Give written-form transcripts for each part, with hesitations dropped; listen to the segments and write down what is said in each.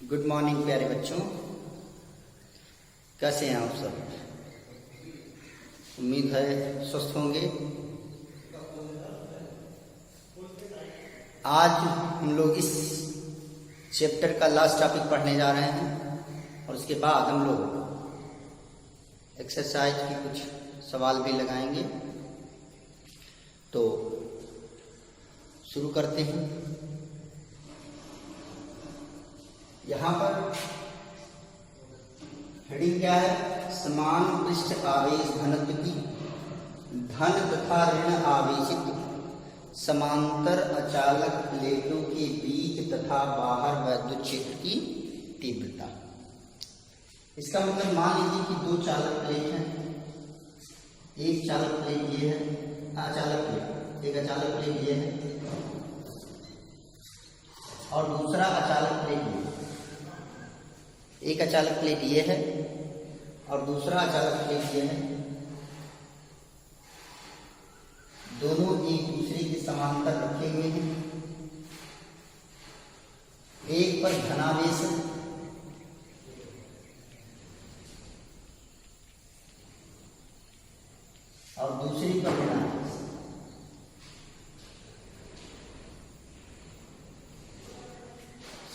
Good morning प्यारे बच्चों, कैसे हैं आप सब। उम्मीद है स्वस्थ होंगे। आज हम लोग इस चैप्टर का लास्ट टॉपिक पढ़ने जा रहे हैं और उसके बाद हम लोग एक्सरसाइज की कुछ सवाल भी लगाएंगे। तो शुरू करते हैं। यहाँ पर हेडिंग क्या है? समान पृष्ठ आवेश घनत्व की धन तथा ऋण आवेशित समांतर अचालक प्लेटों के बीच तथा बाहर वैद्युत क्षेत्र की तीव्रता। इसका मतलब मान लीजिए कि दो चालक प्लेट हैं। एक चालक प्लेट ये है, अचालक प्लेट, एक अचालक प्लेट ये है और दूसरा अचालक प्लेट ये है। एक अचालक प्लेट ये है और दूसरा अचालक प्लेट ये है। दोनों एक दूसरे के समांतर रखे हुए हैं। एक पर धनावेश है और दूसरी पर ऋणावेश।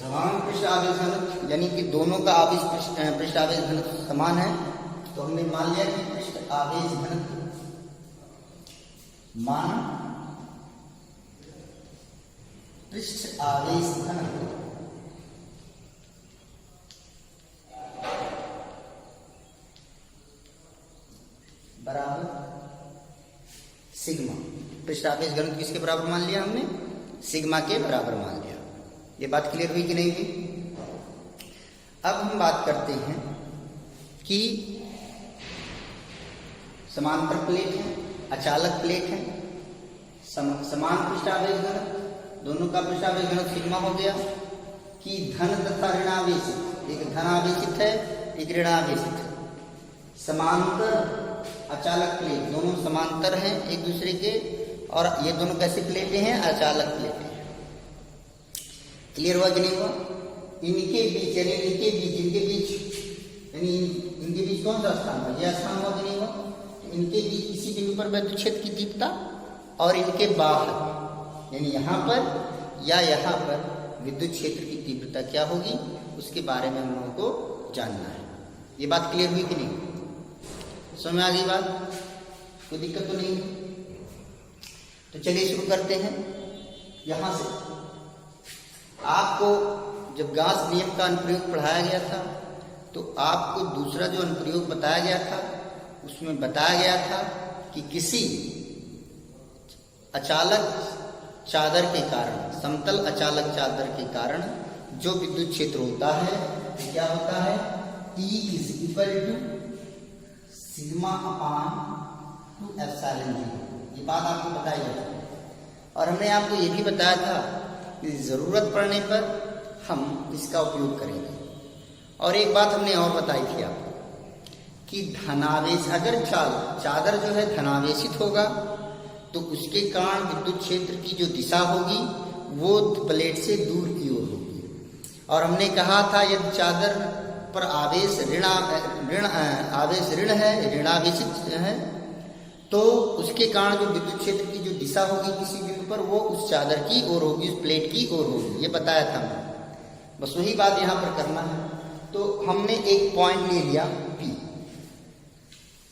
समान पृष्ठ आवेश घनत्व यानी कि दोनों का आवेश पृष्ठ आवेश घनत्व समान है। तो हमने मान लिया कि पृष्ठ आवेश घनत्व मान पृष्ठ आवेश घनत्व बराबर सिग्मा। पृष्ठ आवेश घनत्व किसके बराबर मान लिया हमने? सिग्मा के बराबर मान लिया। ये बात क्लियर हुई कि नहीं हुई? अब हम बात करते हैं कि समांतर प्लेट है, अचालक प्लेट है, समान पृष्ठावेश घनत्व, दोनों का पृष्ठावेश घनत्व सिग्मा हो गया कि धन तथा ऋणावेशित, एक धनावेशित है एक ऋणावेशित है। समांतर अचालक प्लेट, दोनों समांतर हैं एक दूसरे के और ये दोनों कैसे प्लेटें हैं? अचालक प्लेटें। क्लियर हुआ कि नहीं हुआ? इनके बीच यानी इनके बीच यानी इनके बीच कौन सा स्थान हुआ? यह स्थान हुआ कि नहीं हुआ? तो इनके बीच इसी बिंदु पर वैद्युत क्षेत्र की तीव्रता और इनके बाहर यानी यहाँ पर या यहाँ पर विद्युत क्षेत्र की तीव्रता क्या होगी, उसके बारे में हम लोगों को जानना है। ये बात क्लियर हुई कि नहीं? समझ में आ गई बात? कोई दिक्कत तो नहीं? तो चलिए शुरू करते हैं। यहाँ से आपको जब गाउस नियम का अनुप्रयोग पढ़ाया गया था तो आपको दूसरा जो अनुप्रयोग बताया गया था उसमें बताया गया था कि किसी अचालक चादर के कारण, समतल अचालक चादर के कारण जो विद्युत क्षेत्र होता है तो क्या होता है? E = sigma upon 2 epsilon 0। ये बात आपको बताई गई और हमने आपको ये भी बताया था कि जरूरत पड़ने पर हम इसका उपयोग करेंगे। और एक बात हमने और बताई थी आपको कि धनावेश, अगर चादर जो है धनावेशित होगा तो उसके कारण विद्युत क्षेत्र की जो दिशा होगी वो प्लेट से दूर की ओर होगी। और हमने कहा था यदि चादर पर आवेश ऋण है, ऋणावेशित है, तो उसके कारण जो विद्युत क्षेत्र की जो दिशा होगी किसी बिंदु पर वो उस चादर की ओर होगी, उस प्लेट की ओर होगी। ये बताया था हमने। बस वही बात यहाँ पर करना है। तो हमने एक पॉइंट ले लिया P।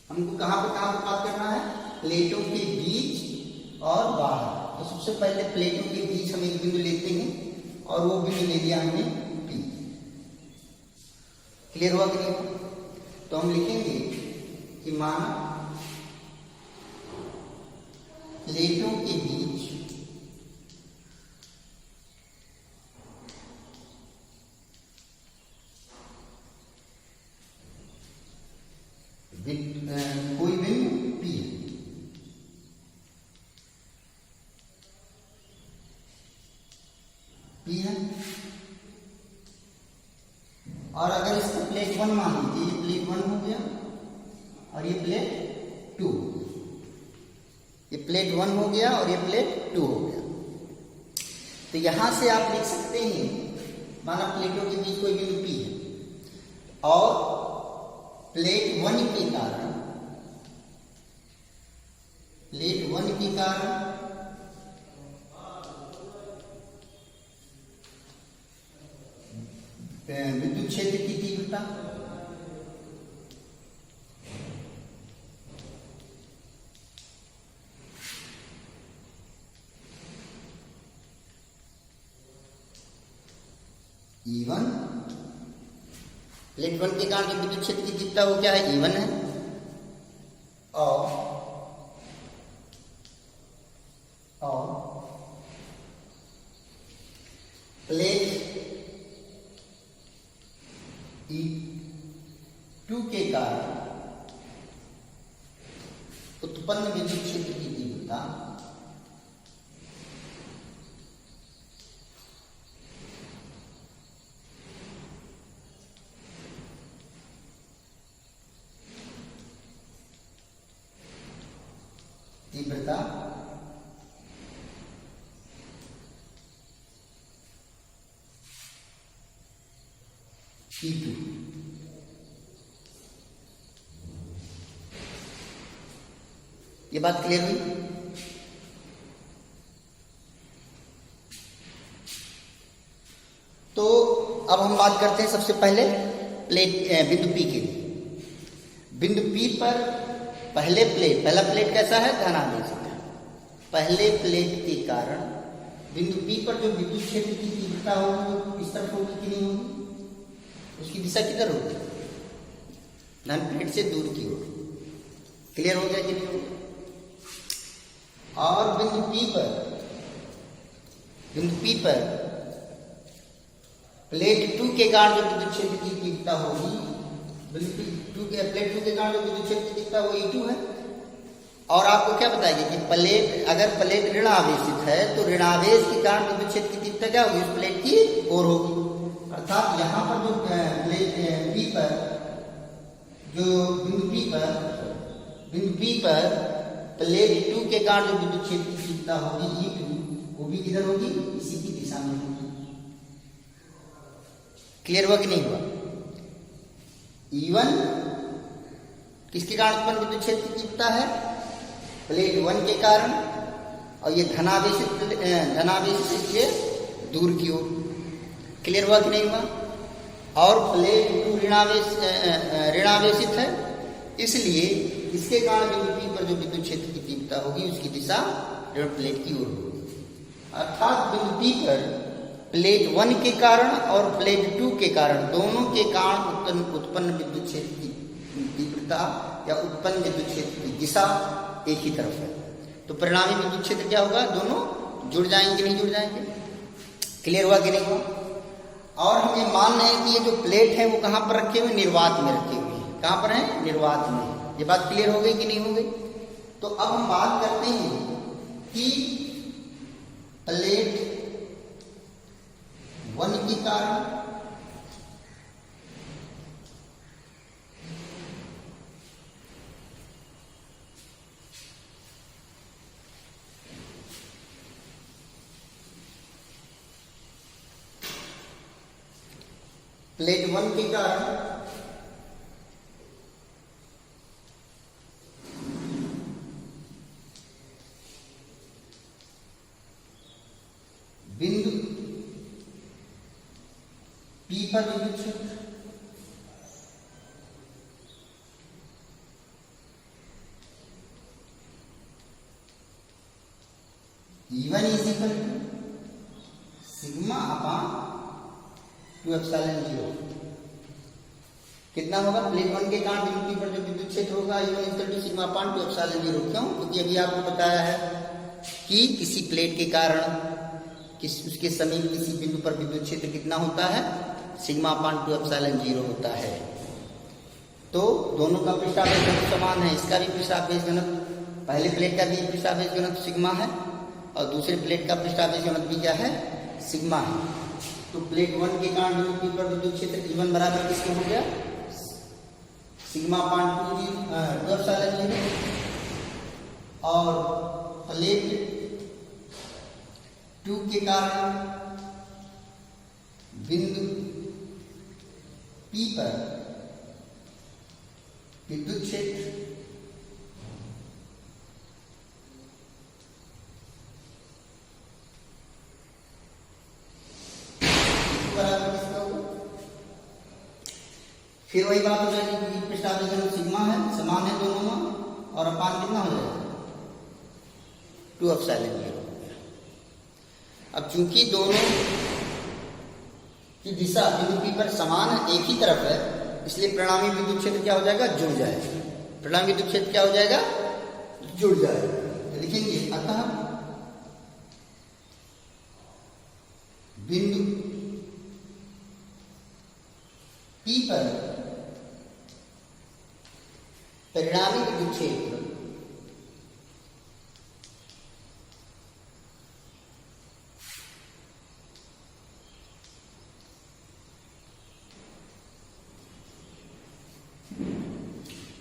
हमको कहाँ पर बात करना है? प्लेटों के बीच और बाहर। तो सबसे पहले प्लेटों के बीच हम एक बिंदु लेते हैं और वो बिंदु ले लिया हमने P। क्लियर हुआ कि नहीं? तो हम लिखेंगे कि माना प्लेटों के बीच कोई बिंदु P है। P है और अगर इसको प्लेट 1 मान लीजिए, ये प्लेट 1 हो गया और ये प्लेट 2, ये प्लेट 1 हो गया और ये प्लेट 2 हो गया। तो यहां से आप लिख सकते हैं माना प्लेटों के बीच कोई बिंदु प्लेट 1 के कारण विद्युत क्षेत्र की तीव्रता E1, प्लेट 1 के कारण जो विद्युत क्षेत्र की तीव्रता वो क्या है, E1 है। और प्लेट E2 के कारण उत्पन्न विद्युत क्षेत्र की तीव्रता E2। ये बात क्लियर हुई? तो अब हम बात करते हैं सबसे पहले बिंदु P के लिए। बिंदु P पर पहला प्लेट कैसा है, धनावेशित है। पहले प्लेट के कारण बिंदु P पर जो विद्युत क्षेत्र की तीव्रता होगी वो इस तरफ होगी कि नहीं होगी, उसकी दिशा किधर होगी, धन प्लेट से दूर की ओर। क्लियर हो गया कि नहीं होगा? और बिंदु P पर प्लेट 2 के कारण जो विद्युत क्षेत्र की तीव्रता होगी, प्लेट 2 के कारण जो विद्युत क्षेत्र की तीव्रता वो E2 है। और आपको क्या बताएगी कि अगर प्लेट ऋण आवेशित है तो ऋणावेश के कारण विद्युत क्षेत्र की तीव्रता क्या होगी, उस प्लेट की ओर होगी। अर्थात यहाँ पर जो प्लेट P पर बिंदु P पर प्लेट 2 के कारण जो विद्युत क्षेत्र की तीव्रता होगी E2, वो भी किधर होगी, इसी की दिशा में होगी। क्लियर हुआ कि नहीं हुआ? E1 किसके कारण उत्पन्न विद्युत क्षेत्र की तीव्रता है, प्लेट 1 के कारण, और ये धनावेशित से दूर की ओर। क्लियर हुआ कि नहीं हुआ? और प्लेट 2 ऋणावेशित है, इसलिए इसके कारण बिंदु P पर जो विद्युत क्षेत्र की तीव्रता होगी उसकी दिशा ऋण प्लेट की ओर होगी। अर्थात बिंदु P पर प्लेट 1 के कारण और प्लेट 2 के कारण, दोनों के कारण उत्पन्न विद्युत क्षेत्र की तीव्रता या उत्पन्न विद्युत क्षेत्र की दिशा एक ही तरफ है। तो परिणामी विद्युत क्षेत्र क्या होगा, दोनों जुड़ जाएंगे नहीं जुड़ जाएंगे। क्लियर हुआ कि नहीं हुआ? और हम ये मान रहे हैं कि ये जो प्लेट है वो कहाँ पर रखे हुए, निर्वात में रखे हुए हैं। कहाँ पर है, निर्वात में। ये बात क्लियर हो गई कि नहीं हो गई? तो अब हम बात करते हैं कि प्लेट 1 के कारण प्लेट 1 के कारण बिंदु P पर विद्युत क्षेत्र E1 is equal to sigma upon 2 epsilon 0। कितना होगा, प्लेट 1 के कारण बिंदु P पर जो विद्युत क्षेत्र होगा E1 is equal to sigma upon 2 epsilon 0। क्यों? क्योंकि अभी आपको बताया है कि किसी प्लेट के कारण उसके समीप किसी बिंदु पर विद्युत क्षेत्र कितना होता है, सिग्मा अपान 2 एप्सिलॉन 0 होता है। तो दोनों का पृष्ठावेश घनत्व समान है। इसका भी पृष्ठावेश घनत्व, पहले प्लेट का भी पृष्ठावेश घनत्व सिग्मा है और दूसरे प्लेट का पृष्ठावेश घनत्व भी क्या है, सिग्मा है। तो प्लेट 1 के कारण बिंदु P पर विद्युत क्षेत्र E1 बराबर किसको हो गया, सिग्मा अपान 2 एप्सिलॉन 0। और प्लेट 2 के कारण बिंदु P पर विद्युत क्षेत्र बराबर किसका होगा? फिर वही बात हो जाएगी कि पृष्ठावेशन सिग्मा है, समान है दोनों में, और अपान कितना हो जाएगा 2 एप्सिलॉन 0। अब चूंकि दोनों की दिशा बिंदु P पर समान है, एक ही तरफ है, इसलिए परिणामी विद्युत क्षेत्र क्या हो जाएगा? जुड़ जाएगा। परिणामी विद्युत क्षेत्र क्या हो जाएगा? जुड़ जाएगा। तो लिखेंगे अतः बिंदु P पर परिणामी विद्युत क्षेत्र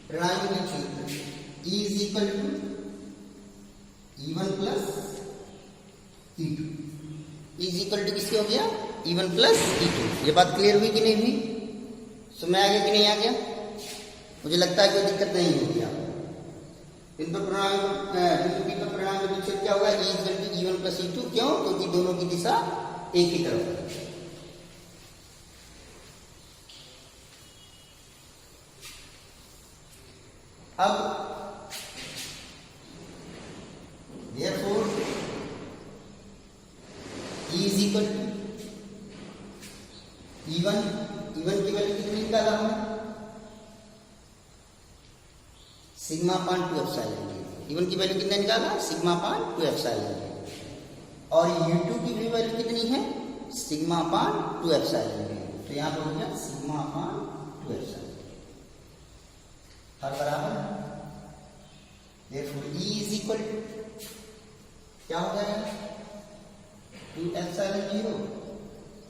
परिणामी विद्युत क्षेत्र E is equal to E1 plus E2। E is equal to किसके हो गया? E1 plus E2। ये बात क्लियर हुई कि नहीं हुई? समझ आ गया कि नहीं आ गया? मुझे लगता है कोई दिक्कत नहीं होगी आपको। इन पर परिणामी विद्युत क्षेत्र क्या होगा? E is equal to E1 plus E2। क्यों? क्योंकि दोनों की दिशा एक ही तरफ है। अब therefore E is equal to E1 की वैल्यू कितनी निकाला हमने? Sigma upon 2 epsilon 0। E1 की वैल्यू कितने निकाला? Sigma upon 2 epsilon 0। और U2 की भी वैल्यू कितनी है? Sigma upon 2 epsilon 0। तो यहां पर हो गया सिग्मा अपान 2 एप्सिलॉन हर बराबर। Therefore E is equal to क्या हो जाएगा? 2 एप्सिलॉन 0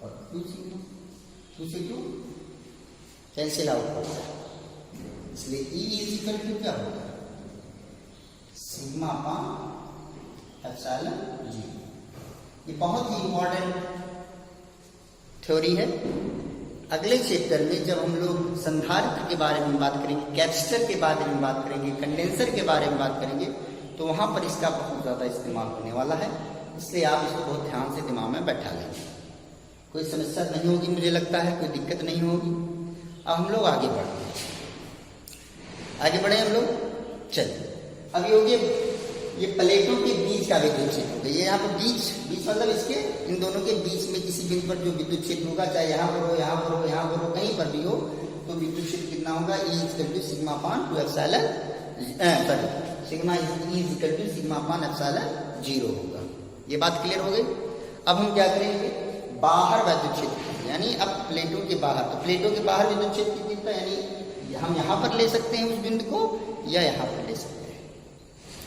और 2 सिग्मा। 2 से 2 कैंसिल आउट हो जाएगा, इसलिए E is equal to क्या होगा? Sigma upon epsilon 0। ये बहुत ही इंपॉर्टेंट थ्योरी है। अगले चैप्टर में जब हम लोग संधारित्र के बारे में बात करेंगे, कैपेसिटर के बारे में बात करेंगे, कंडेंसर के बारे में बात करेंगे, तो वहां पर इसका बहुत ज़्यादा इस्तेमाल होने वाला है। इसलिए आप इसको बहुत ध्यान से दिमाग में बैठा लेंगे। कोई समस्या नहीं होगी, मुझे लगता है कोई दिक्कत नहीं होगी। अब हम लोग आगे बढ़ते हैं। आगे बढ़े हम लोग। चलिए अब ये हो गया ये प्लेटों के बीच का विद्युत क्षेत्र होगा। ये यहाँ पर बीच मतलब इसके इन दोनों के बीच में किसी बिंदु पर जो विद्युत क्षेत्र होगा, चाहे यहाँ पर हो, यहाँ पर हो, यहाँ पर हो, कहीं पर भी हो, तो विद्युत क्षेत्र कितना होगा? E is equal to sigma upon 2 epsilon sigma E is equal to sigma upon epsilon 0 होगा। ये बात क्लियर हो गई। अब हम क्या करेंगे? बाहर विद्युत क्षेत्र, यानी अब प्लेटों के बाहर, तो प्लेटों के बाहर विद्युत क्षेत्र कितनी था? यानी हम यहाँ पर ले सकते हैं उस बिंदु को, या यहाँ पर ले सकते हैं।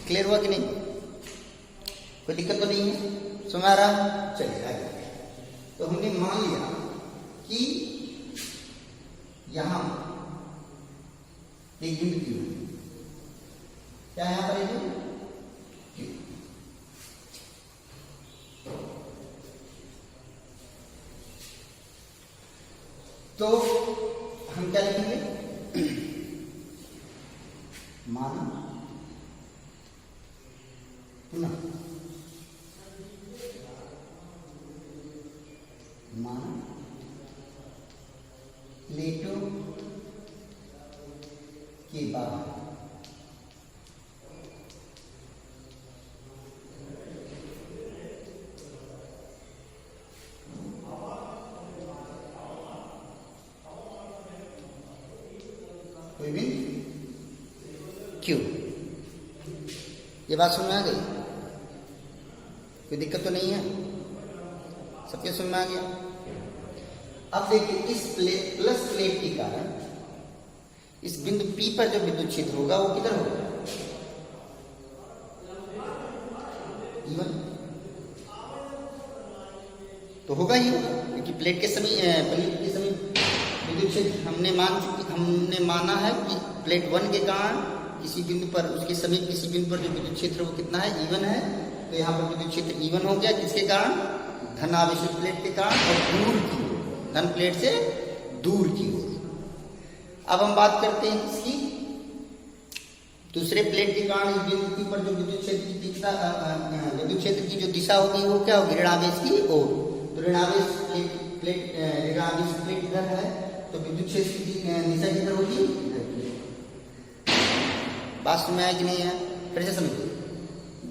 क्लियर हुआ कि नहीं? कोई दिक्कत तो नहीं है? समझ आ रहा? चलिए आगे। तो हमने मान लिया कि यहां एक बिंदु Q, क्या यहां पर एक Q, तो हम क्या लिखेंगे? माना पुनः माना प्लेटों के बाहर कोई भी क्यों? ये बात समझ में आ गई? कोई दिक्कत तो नहीं है? सबके समझ में आ गया? अब देखिए इस प्लस प्लेट के कारण इस बिंदु P पर जो विद्युत क्षेत्र होगा वो किधर होगा? E1 तो होगा ही होगा, क्योंकि प्लेट के समीप विद्युत क्षेत्र हमने माना है कि प्लेट 1 के कारण किसी बिंदु पर, उसके समीप किसी बिंदु पर जो विद्युत क्षेत्र वो कितना है? E1 है। तो यहाँ पर विद्युत क्षेत्र E1 हो गया, किसके कारण? धन आवेशित प्लेट के कारण, और दूर की ओर, धन प्लेट से दूर की ओर। अब हम बात करते हैं इसकी दूसरे प्लेट के कारण इस बिंदु के ऊपर जो विद्युत क्षेत्र की दिशा, विद्युत क्षेत्र की जो दिशा होगी वो क्या होगी, ऋणावेश की ओर। तो ऋणावेश प्लेट इधर है तो विद्युत क्षेत्र की दिशा किधर होगी, बात समझ में आया कि नहीं है, फिर से समझिए।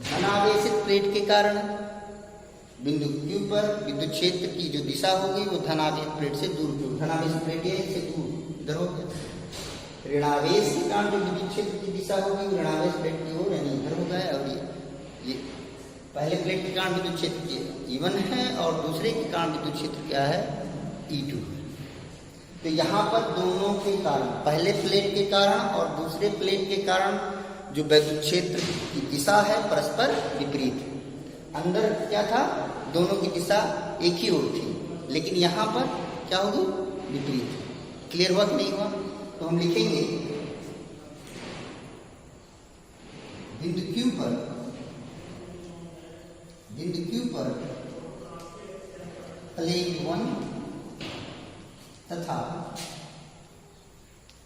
धनावेशित प्लेट के कारण बिंदु Q पर विद्युत क्षेत्र की जो दिशा होगी वो धनावेशित प्लेट से दूर की ओर, धनावेशित प्लेट से दूर इधर हो गया। ऋणावेश के कारण जो विद्युत क्षेत्र की दिशा होगी ऋणावेश प्लेट की ओर यानी इधर हो गया। और ये पहले प्लेट के कारण विद्युत क्षेत्र E1 है और दूसरे के कारण विद्युत क्षेत्र क्या है, E2 है। तो यहाँ पर दोनों के कारण, पहले प्लेट के कारण और दूसरे प्लेट के कारण जो विद्युत क्षेत्र की दिशा है परस्पर विपरीत। अंदर क्या था, दोनों की दिशा एक ही ओर थी, लेकिन यहाँ पर क्या होगी, विपरीत। क्लियर हुआ कि नहीं हुआ? तो हम लिखेंगे बिंदु Q पर प्लेट 1 तथा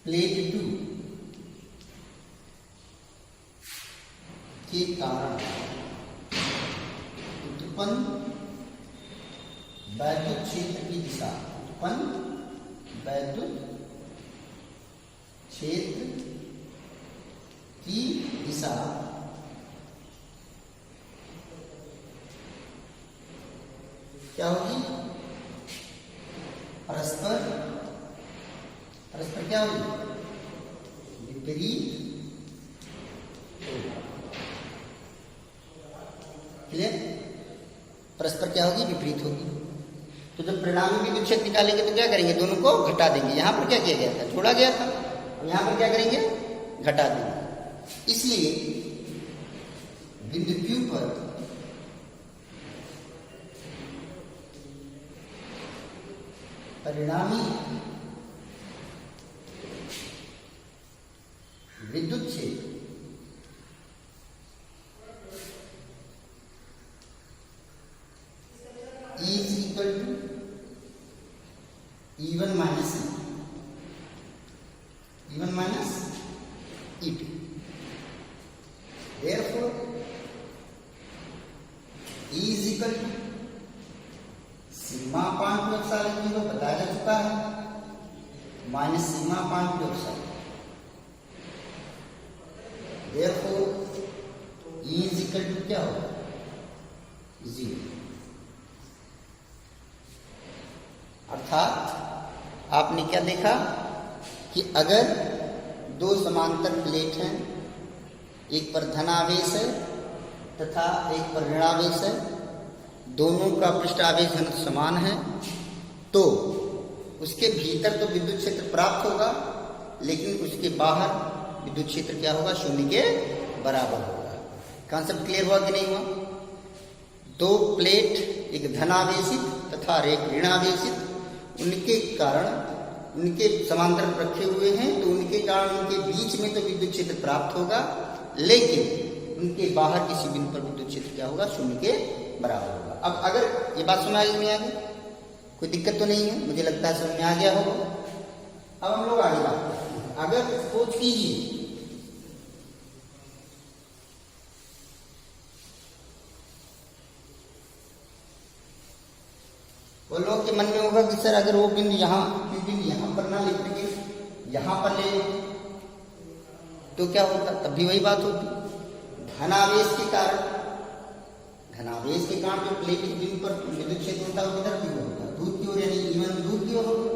प्लेट 2 के कारण उत्पन्न वैद्युत क्षेत्र की दिशा, वैद्युत क्षेत्र की दिशा क्या होगी, परस्पर क्या होगी, विपरीत। क्लियर? परस्पर क्या होगी, विपरीत होगी। तो जब परिणामी विद्युत क्षेत्र निकालेंगे तो क्या करेंगे, दोनों को घटा देंगे। यहां पर क्या किया गया था, छोड़ा गया था, यहां पर क्या करेंगे, घटा देंगे। इसलिए बिंदु Q पर परिणामी विद्युत क्षेत्र E is equal to E1 minus E2. Therefore, E is equal to sigma upon 2 epsilon 0 बताया जा चुका है, minus sigma upon 2 epsilon. Therefore, E is equal to क्या होगा, 0। अर्थात आपने क्या देखा कि अगर दो समांतर प्लेट हैं, एक पर धनावेश है तथा एक पर ऋणावेश है, दोनों का पृष्ठावेश घनत्व समान है, तो उसके भीतर तो विद्युत क्षेत्र प्राप्त होगा, लेकिन उसके बाहर विद्युत क्षेत्र क्या होगा, शून्य के बराबर होगा। कॉन्सेप्ट क्लियर हुआ कि नहीं हुआ? दो प्लेट, एक धनावेशित तथा एक ऋणावेशित, उनके कारण, उनके समांतर रखे हुए हैं, तो उनके कारण उनके बीच में तो विद्युत क्षेत्र प्राप्त होगा, लेकिन उनके बाहर किसी बिंदु पर विद्युत क्षेत्र क्या होगा, शून्य के बराबर होगा। अब अगर ये बात समझ में आ गई, कोई दिक्कत तो नहीं है, मुझे लगता है समझ में आ गया होगा। अब हम लोग आगे बात करते हैं। अगर सपोज कीजिए वो लोग के मन में होगा कि सर अगर वो बिंदु यहाँ, बिंदु यहाँ पर ना लिख के यहाँ पर ले तो क्या होगा, तब भी वही बात होती। धनावेश के कारण जो प्लेट के बिंदु पर विद्युत क्षेत्र होता है वो किधर की ओर होगा, दूर की ओर, यानी E1 दूर की ओर होगा।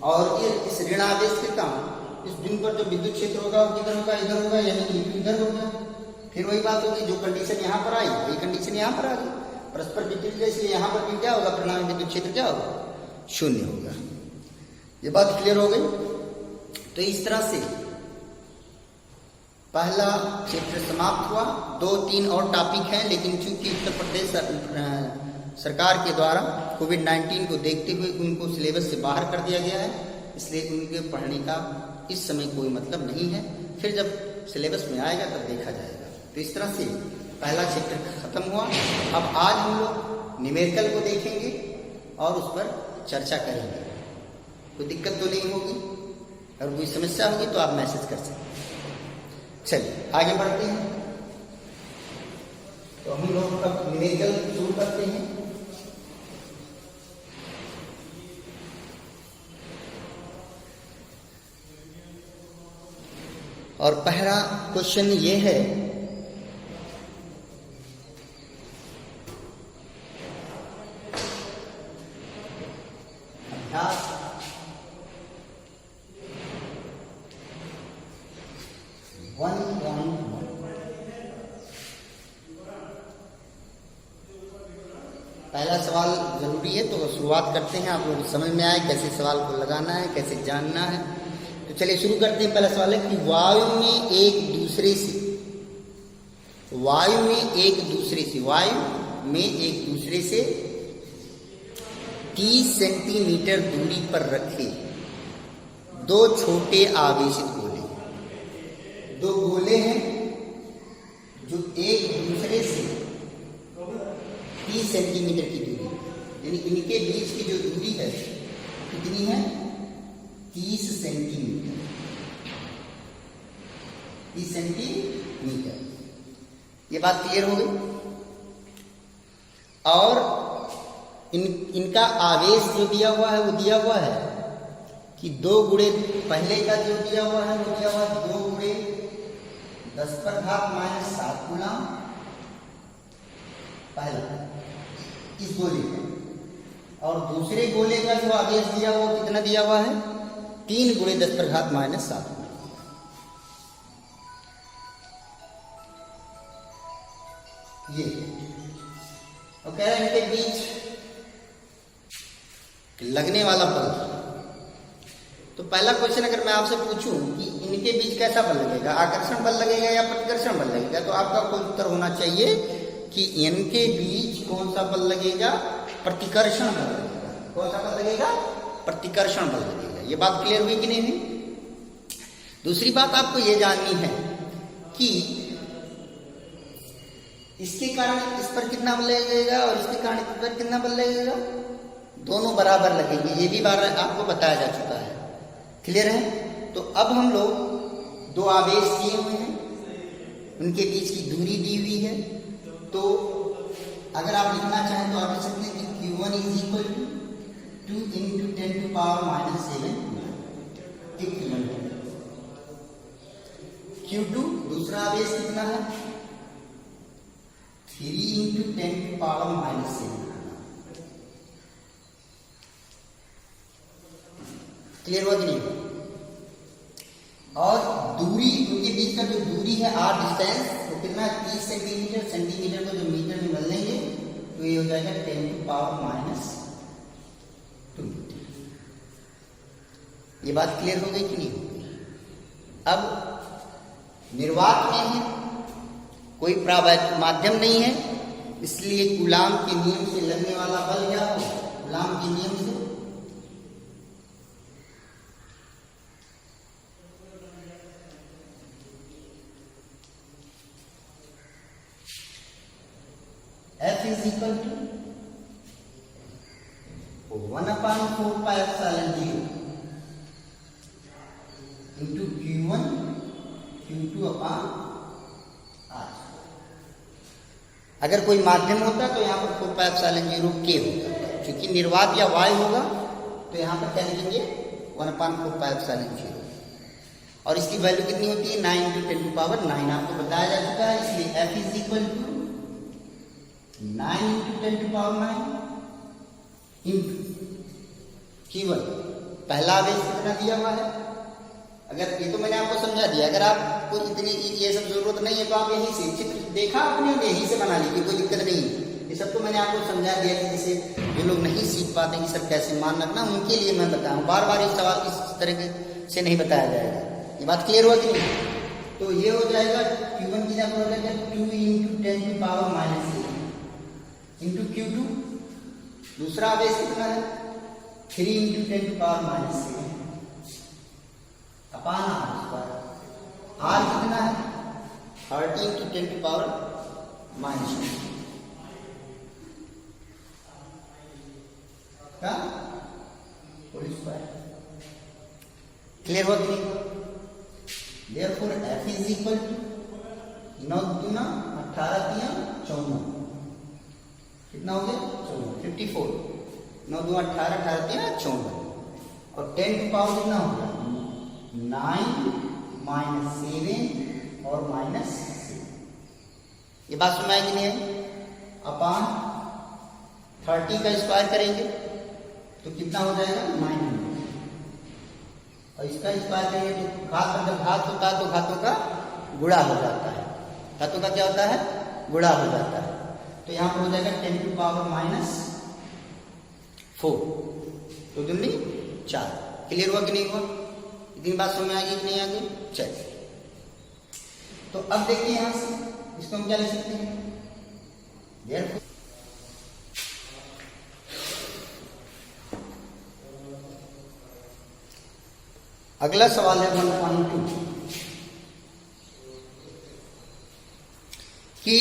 और इस ऋणावेश के कारण इस बिंदु पर जो विद्युत क्षेत्र होगा वो किधर होगा, इधर होगा, यानी E2 इधर होगा। फिर वही बात होगी, जो कंडीशन यहाँ पर आई वही कंडीशन यहाँ पर आ गई, परस्पर विपरीत। इसलिए यहाँ पर भी क्या होगा, परिणामी विद्युत क्षेत्र क्या होगा, शून्य होगा। ये बात क्लियर हो गई। तो इस तरह से पहला चैप्टर समाप्त हुआ। 2-3 और टॉपिक हैं, लेकिन चूंकि उत्तर प्रदेश सरकार के द्वारा कोविड-19 को देखते हुए उनको सिलेबस से बाहर कर दिया गया है, इसलिए उनके पढ़ने का इस समय कोई मतलब नहीं है। फिर जब सिलेबस में आएगा तब देखा जाएगा। तो इस तरह से पहला चैप्टर खत्म हुआ। अब आज हम लोग न्यूमेरिकल को देखेंगे और उस पर चर्चा करेंगे। कोई दिक्कत तो नहीं होगी, अगर कोई समस्या होगी तो आप मैसेज कर सकते हैं। चलिए आगे बढ़ते हैं। तो हम लोग अब न्यूमेरिकल शुरू करते हैं। और पहला क्वेश्चन ये है, अभ्यास 1.1। पहला सवाल जरूरी है तो शुरुआत करते हैं, आप लोग समझ में आए कैसे सवाल को लगाना है, कैसे जानना है। तो चलिए शुरू करते हैं। पहला सवाल है कि वायु में एक दूसरे से 30 सेंटीमीटर दूरी पर रखे दो छोटे आवेशित गोले। दो गोले हैं जो एक दूसरे से 30 सेंटीमीटर की दूरी, यानी इनके बीच की जो दूरी है कितनी है? 30 सेंटीमीटर। 30 सेंटीमीटर। ये बात क्लियर हो गई। और इनका आवेश जो दिया हुआ है वो दिया हुआ है कि 2 गुणे, पहले का जो दिया हुआ है वो दिया हुआ है 2 गुणे 10⁻⁷ कूलम पहला इस गोले का। और दूसरे गोले का जो आवेश दिया हुआ कितना दिया हुआ है? 3 गुणे 10⁻⁷। ये और कह रहे हैं इनके बीच लगने वाला बल। तो पहला क्वेश्चन अगर मैं आपसे पूछूं कि इनके बीच कैसा बल लगेगा, आकर्षण बल लगेगा या प्रतिकर्षण बल लगेगा, तो आपका कोई उत्तर होना चाहिए कि इनके बीच कौन सा बल लगेगा? प्रतिकर्षण बल लगेगा। कौन सा बल लगेगा? प्रतिकर्षण बल लगेगा। ये बात क्लियर हुई कि नहीं हुई? दूसरी बात आपको ये जाननी है कि इसके कारण इस पर कितना बल लगेगा और इसके कारण इस पर कितना बल लगेगा। दोनों बराबर लगेंगे, ये भी बार आपको बताया जा चुका है। क्लियर है? तो अब हम लोग 2 आवेश दिए हुए हैं, उनके बीच की दूरी दी हुई है। तो अगर आप लिखना चाहें तो आप लिख सकते हैं कि Q1 = 2 × 10⁻⁷ किलोमीटर। Q2 दूसरा आवेश कितना है? 3 × 10⁻⁷। क्लियर हुआ कि नहीं? और दूरी, उनके बीच का जो दूरी है r डिस्टेंस, वो कितना? 30 सेंटीमीटर। सेंटीमीटर को जो मीटर में बदल लेंगे तो ये हो जाएगा 10⁻²। ये बात क्लियर हो गई कि नहीं हो गई? अब निर्वात में है, कोई प्रावैधिक माध्यम नहीं है, इसलिए कूलाम के नियम से लगने वाला बल क्या हो? कूलाम के नियम से F = 1/4πε0 into Q1 Q2/r। अगर कोई माध्यम होता तो यहाँ पर 4πε0 K होगा, क्योंकि निर्वात या वायु होगा तो यहाँ पर क्या लिखेंगे? 1/4πε0। और इसकी वैल्यू कितनी होती है? 9 × 10⁹ आपको बताया जा चुका है। इसलिए F = 9 × 10⁹ इंटू Q1। पहला आवेश कितना दिया हुआ है? अगर ये तो मैंने आपको समझा दिया, अगर आपको इतनी ये सब जरूरत नहीं है तो आप यहीं से चित्र देखा आपने, यहीं से बना लीजिए, कोई दिक्कत नहीं है। ये सब तो मैंने आपको समझा दिया कि जैसे जो लोग नहीं सीख पाते कि सर कैसे मान रखना, उनके लिए मैं बताऊँ। बार बार ये सवाल इस तरह से नहीं बताया जाएगा। ये बात क्लियर हुआ कि नहीं? तो ये हो जाएगा Q1 की जगह हो जाएगा 2 × 10⁻⁷ इंटू Q2। दूसरा आवेश कितना है? 3 × 10⁻⁷ अपान r²। r कितना है? 30 × 10⁻⁻⁷ का होल स्क्वायर। क्लियर हो गई? Therefore f is equal to 9 दूना 18 तिया 54, कितना हो गया 54, 9 दूना 18, 18 तिया 54, और 10 की पावर कितना हो गया 9 माइनस 7 और माइनस 6। ये बात समझ कि नहीं है? अपान 30 का स्क्वायर करेंगे तो कितना हो जाएगा 9, और इसका स्क्वायर करेंगे तो घात पर जब घात होता है तो घातों का गुणा हो जाता है, घातों का क्या होता है गुणा हो जाता है। तो यहाँ पर हो जाएगा 10 की पावर माइनस 4, तो दूनी 4। क्लियर हुआ कि नहीं हुआ? इतनी बात समझ में आ गई कि नहीं आ गई? चलिए, तो अब देखिए यहां से इसको हम क्या लिख सकते हैं, अगला सवाल है 1.2 कि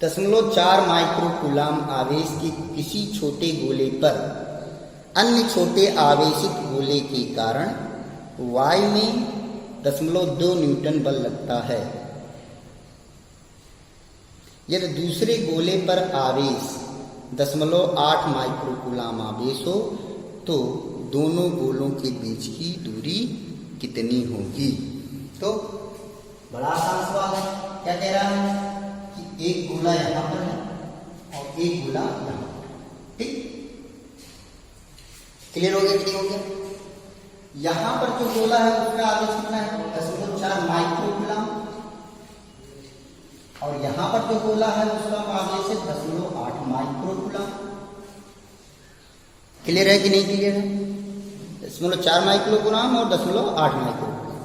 0.4 माइक्रोकूलाम आवेश के किसी छोटे गोले पर अन्य छोटे आवेशित गोले के कारण y में 0.2 न्यूटन बल लगता है। यदि दूसरे गोले पर आवेश 0.8 माइक्रोकूलाम आवेश हो तो दोनों गोलों के बीच की दूरी कितनी होगी? तो बड़ा आसान सवाल है। क्या कह रहा है कि एक गोला यहां पर है और एक गोला यहां पर, ठीक? क्लियर हो गया कि नहीं हो गया? यहां पर जो गोला है उसका आवेश कितना है 0.4 माइक्रोकूलाम, और यहां पर जो गोला है उसका आवेश है 0.8 माइक्रोकूलाम। क्लियर है कि नहीं क्लियर है? 0.4 माइक्रोकूलाम और 0.8 माइक्रोकूलाम,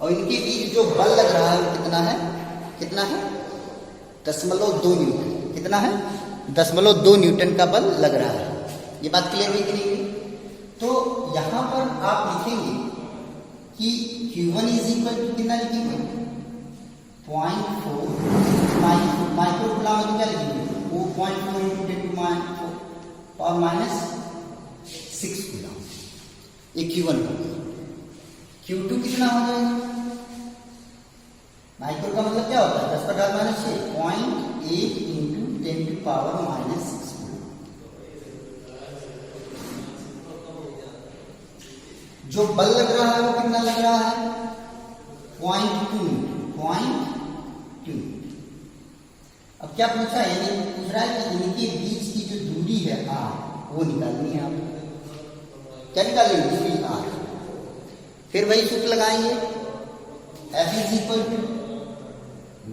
और इनके बीच जो बल लग रहा है वो कितना है 0.2 न्यूटन। कितना है 0.2 न्यूटन का बल लग रहा है। ये बात क्लियर हुई कि नहीं हुई? तो यहां पर आप लिखेंगे कि Q1 इज इक्वल टू कितना लिखेंगे 0.4 माइक्रोकूलाम, तो क्या लिखेंगे वो 0.4 इंटू 10 पावर माइनस 6 कूलाम। ये Q1 हो गया। Q2 कितना हो जाएगा? माइक्रो का मतलब क्या होता है 10 पर माइनस 6, 0.8 इंटू 10 की पावर माइनस 6। जो बल लग रहा है वो कितना लग रहा है 0.2। अब क्या पूछा है, यानी पूछ रहा है कि इनके बीच की जो दूरी है r वो निकालनी है। आप क्या निकालेंगे दूरी r, फिर वही सूत्र लगाएंगे f इज इक्वल टू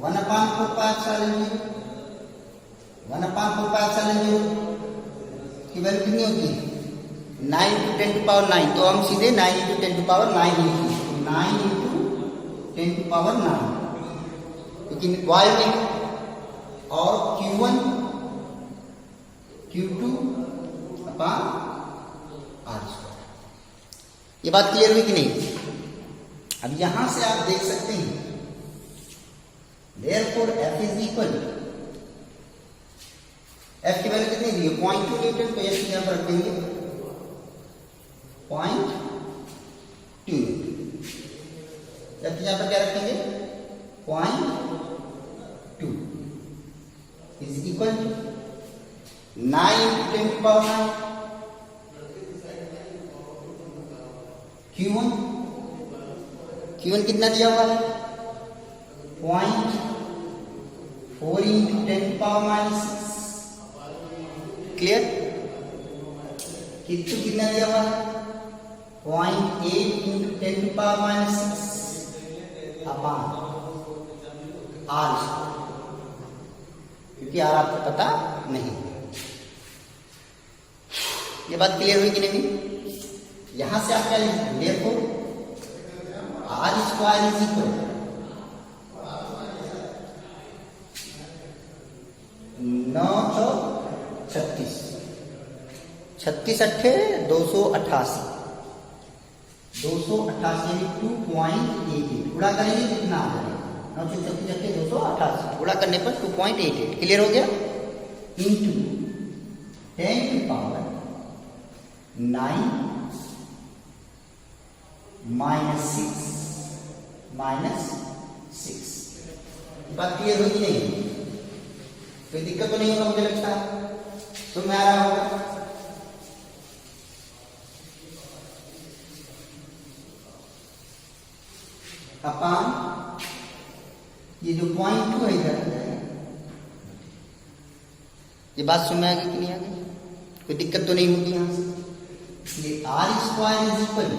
1/4πε0 की वैल्यू कितनी होती है 9 × 10 की पावर 9, तो हम सीधे 9 × 10 की पावर 9 लिखेंगे, 9 × 10 की पावर 9, क्योंकि y में, और Q1 Q2 अपान r²। ये बात क्लियर हुई कि नहीं? अब यहां से आप देख सकते हैं therefore f is equal, f की वैल्यू कितनी दी है 0.2 न्यूटन, तो f यहां पर रखेंगे 0.2 न्यूटन। f यहां पर क्या रखेंगे 0.2 इज इक्वल टू 9 × 10 की पावर 9 Q1 कितना दिया हुआ है 0.4 × 10 की पावर माइनस 6। क्लियर? Q2 कितना दिया हुआ है 0.8 × 10 की पावर माइनस 6 अपान r², क्योंकि r आपको पता नहीं। ये बात क्लियर हुई कि नहीं? यहां से आप क्या लिखेंगे देखो r² इज इक्वल 9 36 36 अट्ठे 288 यानी 2.88 गुणा करेंगे कितना आ जाएगा 9 36 अट्ठे 288, गुणा करने पर 2.88। क्लियर हो गया? इंटू 10 की पावर 9 -6 बात क्लियर होगी नहीं? कोई दिक्कत तो नहीं होगा मुझे लगता है, तो मैं आ रहा होगा। अपान ये जो पॉइंट 2 है इधर, ये बात समझ में आ गई कि नहीं आ गई? कोई दिक्कत तो नहीं होगी यहां से। इसलिए r square is equal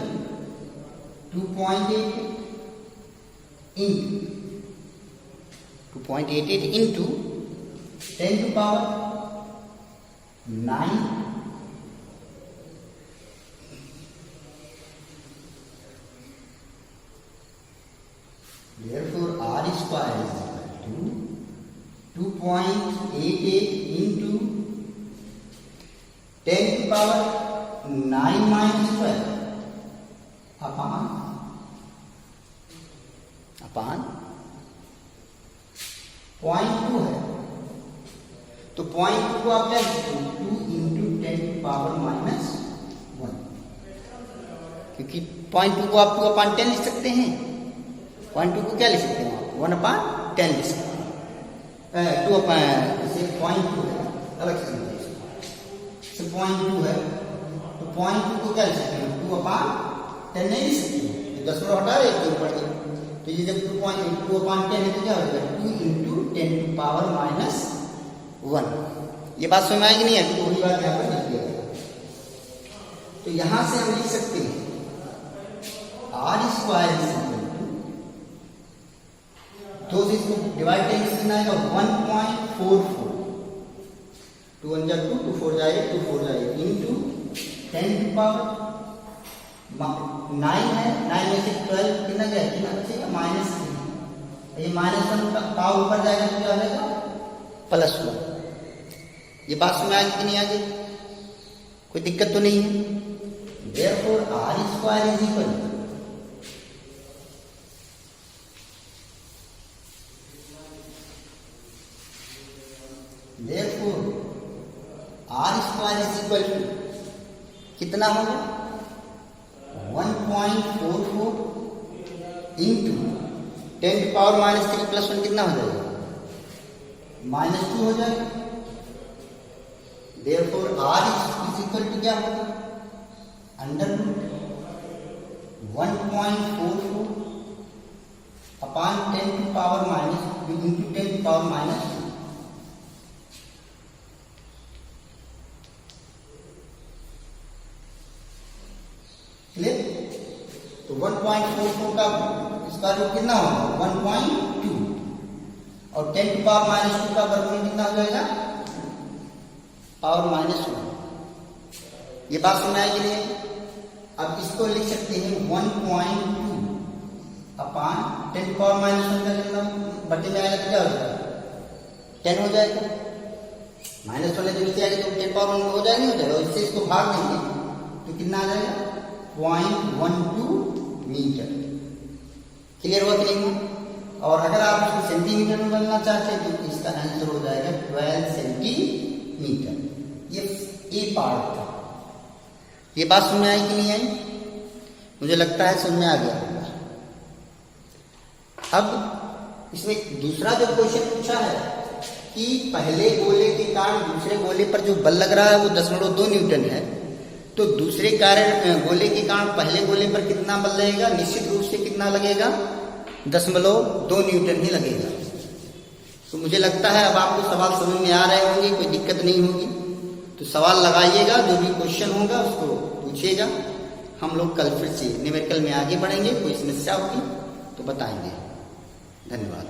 2.88 into 10 to power 9 therefore r square is equal to 2.88 into 10 to power 9 minus 12 upon 0.2 है। तो 0.2 को आप क्या लिखते हो? 2 into 10 to power minus 1, क्योंकि 0.2 को आप 2 upon 10 लिख सकते हैं। 0.2 को क्या लिख सकते हैं? 1 upon 10 लिख सकते हैं। 2 upon इसे 0.2 है, अलग से समझिए इसको। 0.2 है तो 0.2 को क्या लिख सकते हैं? 2 upon 10 नहीं लिख सकते, 10 हटा रहे एक ऊपर के। तो ये जब 2 upon 10 है तो क्या होगा? 2 into 10 to power minus 1। ये बात समझ में आएगी नहीं? अभी वही बात यहाँ पर लिख दिया। तो यहां से हम लिख सकते हैं r square is equal to, तो इसको डिवाइड करेंगे कितना आएगा? 1.44। 2 1 जा 2, 2 4 जाएगा, 2 4 जाएगा इंटू 10 to power 9 है, 9 में से 12 कितना जाएगा? कितना बचेगा? -3। ये -1 का पावर ऊपर जाएगा तो क्या हो जाएगा? +1। ये बात समझ में आ गई कि नहीं आ गई? कोई दिक्कत तो नहीं है? Therefore r square is equal कितना होगा? 1.44 इंटू 10 to power -3 + 1 कितना हो जाएगा? -2 हो जाएगा। Therefore r is equal to क्या होगा? √1.44 upon 10 to power into 10 to power -2। Clear? तो 1.44 का इसका रूट कितना होगा? 1.2 और 10 to power -2 का वर्गमूल कितना हो जाएगा? पावर -1। ये बात समझ आएगी नहीं? अब इसको लिख सकते हैं 1.2 अपॉन 10 to power -1 का कितना बटे में आएगा तो क्या हो जाएगा? 10 हो जाएगा। -1 जो नीचे आएगा तो 10 पावर 1 हो जाएगा, नहीं हो जाएगा? इससे इसको भाग देंगे तो कितना आ जाएगा? 0.12 मीटर। क्लियर हुआ कि नहीं हुआ? और अगर आप इसको सेंटीमीटर में बदलना चाहते हैं तो इसका आंसर हो जाएगा 12 सेंटीमीटर। ये ए पार्ट था। ये बात समझ में आई कि नहीं आई? मुझे लगता है समझ में आ गया होगा। अब इसमें दूसरा जो क्वेश्चन पूछा है कि पहले गोले के कारण दूसरे गोले पर जो बल लग रहा है वो 0.2 न्यूटन है, तो दूसरे गोले के कारण पहले गोले पर कितना बल लगेगा? निश्चित रूप से कितना लगेगा? 0.2 न्यूटन ही लगेगा। तो मुझे लगता है अब आपको सवाल समझ में आ रहे होंगे, कोई दिक्कत नहीं होगी। तो सवाल लगाइएगा, जो भी क्वेश्चन होगा उसको पूछिएगा। हम लोग कल फिर से न्यूमेरिकल में आगे बढ़ेंगे। कोई समस्या होगी तो बताएंगे। धन्यवाद।